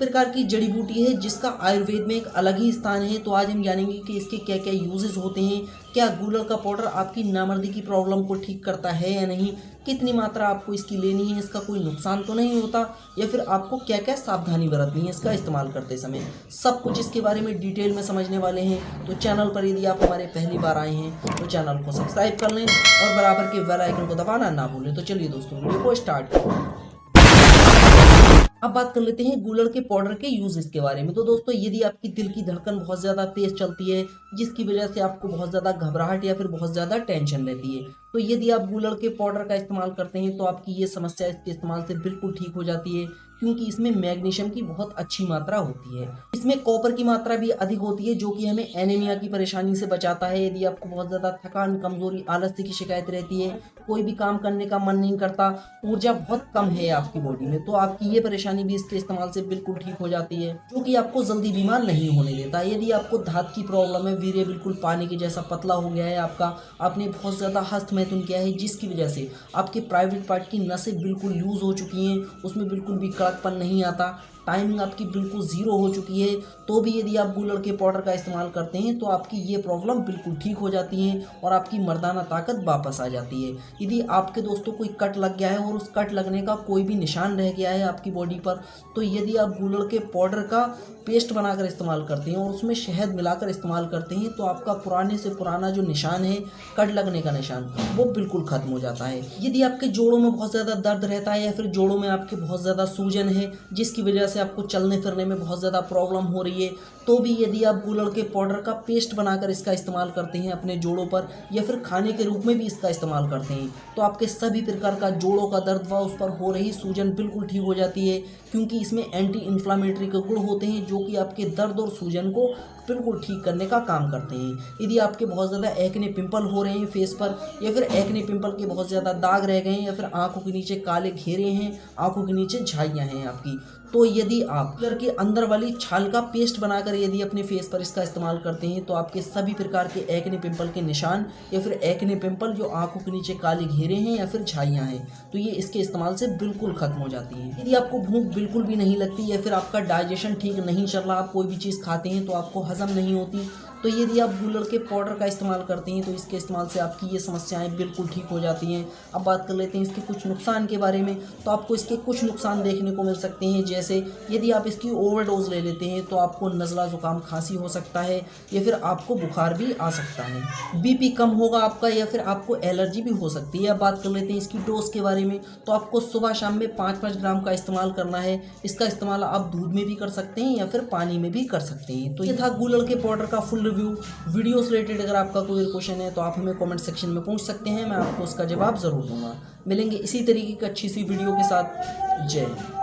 प्रकार की जड़ी बूटी है जिसका आयुर्वेद में एक अलग ही स्थान है। तो आज हम जानेंगे कि इसके क्या क्या यूजेस होते हैं, क्या गूलर का पाउडर आपकी नामर्दी की प्रॉब्लम को ठीक करता है या नहीं, कितनी मात्रा आपको इसकी लेनी है, इसका कोई नुकसान तो नहीं होता, या फिर आपको क्या क्या सावधानी बरतनी है इसका इस्तेमाल करते समय, सब कुछ इसके बारे में डिटेल में समझने वाले हैं। तो चैनल पर यदि आप हमारे पहली बार आए हैं तो चैनल को सब्सक्राइब कर लें और बराबर के बेल आइकन को दबाना ना भूलें। तो चलिए दोस्तों वीडियो को स्टार्ट करें। अब बात कर लेते हैं गूलर के पाउडर के यूजेस के बारे में। तो दोस्तों यदि आपकी दिल की धड़कन बहुत ज़्यादा तेज चलती है जिसकी वजह से आपको बहुत ज़्यादा घबराहट या फिर बहुत ज़्यादा टेंशन रहती है, तो यदि आप गूलर के पाउडर का इस्तेमाल करते हैं तो आपकी ये समस्या इसके इस्तेमाल से बिल्कुल ठीक हो जाती है, क्योंकि इसमें मैग्नीशियम की बहुत अच्छी मात्रा होती है। इसमें कॉपर की मात्रा भी अधिक होती है जो कि हमें एनीमिया की परेशानी से बचाता है। यदि आपको बहुत ज़्यादा थकान, कमजोरी, आलस्य की शिकायत रहती है, कोई भी काम करने का मन नहीं करता, ऊर्जा बहुत कम है आपकी बॉडी में, तो आपकी ये परेशानी भी इसके इस्तेमाल से बिल्कुल ठीक हो जाती है, जो कि आपको जल्दी बीमार नहीं होने देता। यदि आपको धात की प्रॉब्लम है, वीर्य बिल्कुल पानी के जैसा पतला हो गया है आपका, आपने बहुत ज़्यादा हस्तमैथुन किया है जिसकी वजह से आपके प्राइवेट पार्ट की नसें बिल्कुल लूज हो चुकी हैं, उसमें बिल्कुल भी कड़कपन नहीं आता, टाइमिंग आपकी बिल्कुल ज़ीरो हो चुकी है, तो भी यदि आप गूलर के पाउडर का इस्तेमाल करते हैं तो आपकी ये प्रॉब्लम बिल्कुल ठीक हो जाती है और आपकी मर्दाना ताकत वापस आ जाती है। यदि आपके दोस्तों कोई कट लग गया है और उस कट लगने का कोई भी निशान रह गया है आपकी बॉडी पर, तो यदि आप गूलर के पाउडर का पेस्ट बनाकर इस्तेमाल करते हैं और उसमें शहद मिलाकर इस्तेमाल करते हैं तो आपका पुराने से पुराना जो निशान है, कट लगने का निशान, वो बिल्कुल ख़त्म हो जाता है। यदि आपके जोड़ों में बहुत ज़्यादा दर्द रहता है या फिर जोड़ों में आपके बहुत ज़्यादा सूजन है जिसकी वजह से आपको चलने फिरने में बहुत ज़्यादा प्रॉब्लम हो रही है, तो भी यदि आप गूलर के पाउडर का पेस्ट बनाकर इसका इस्तेमाल करते हैं अपने जोड़ों पर या फिर खाने के रूप में भी इसका इस्तेमाल करते हैं, तो आपके सभी प्रकार का जोड़ों का दर्द व उस पर हो रही सूजन बिल्कुल ठीक हो जाती है, क्योंकि इसमें एंटी इन्फ्लामेटरी के गुण होते हैं जो कि आपके दर्द और सूजन को बिल्कुल ठीक करने का काम करते हैं। यदि आपके बहुत ज़्यादा एक्ने पिंपल हो रहे हैं फेस पर, या फिर एक्ने पिंपल के बहुत ज़्यादा दाग रह गए हैं, या फिर आंखों के नीचे काले घेरे हैं, आंखों के नीचे झाइयाँ हैं आपकी, तो यदि आप गूलर के अंदर वाली छाल का पेस्ट बनाकर यदि अपने फेस पर इसका इस्तेमाल करते हैं तो आपके सभी प्रकार के एक्ने पिंपल के निशान या फिर एक्ने पिंपल जो आंखों के नीचे काले घेरे हैं या फिर झाइयाँ हैं, तो ये इसके इस्तेमाल से बिल्कुल ख़त्म हो जाती है। यदि आपको भूख बिल्कुल भी नहीं लगती या फिर आपका डाइजेशन ठीक नहीं चल रहा, आप कोई भी चीज़ खाते हैं तो आपको हजम नहीं होती, तो यदि आप गूलर के पाउडर का इस्तेमाल करते हैं तो इसके इस्तेमाल से आपकी ये समस्याएं बिल्कुल ठीक हो जाती हैं। अब बात कर लेते हैं इसके कुछ नुकसान के बारे में। तो आपको इसके कुछ नुकसान देखने को मिल सकते हैं, जैसे यदि आप इसकी ओवरडोज ले लेते हैं तो आपको नज़ला, ज़ुकाम, खांसी हो सकता है या फिर आपको बुखार भी आ सकता है, बीपी कम होगा आपका या फिर आपको एलर्जी भी हो सकती है। अब बात कर लेते हैं इसकी डोज के बारे में। तो आपको सुबह शाम में 5-5 ग्राम का इस्तेमाल करना है। इसका इस्तेमाल आप दूध में भी कर सकते हैं या फिर पानी में भी कर सकते हैं। तो ये था गूलर के पाउडर का फुल वीडियो से रिलेटेड। अगर आपका कोई क्वेश्चन है तो आप हमें कमेंट सेक्शन में पूछ सकते हैं, मैं आपको उसका जवाब ज़रूर दूंगा। मिलेंगे इसी तरीके की अच्छी सी वीडियो के साथ। जय हिंद।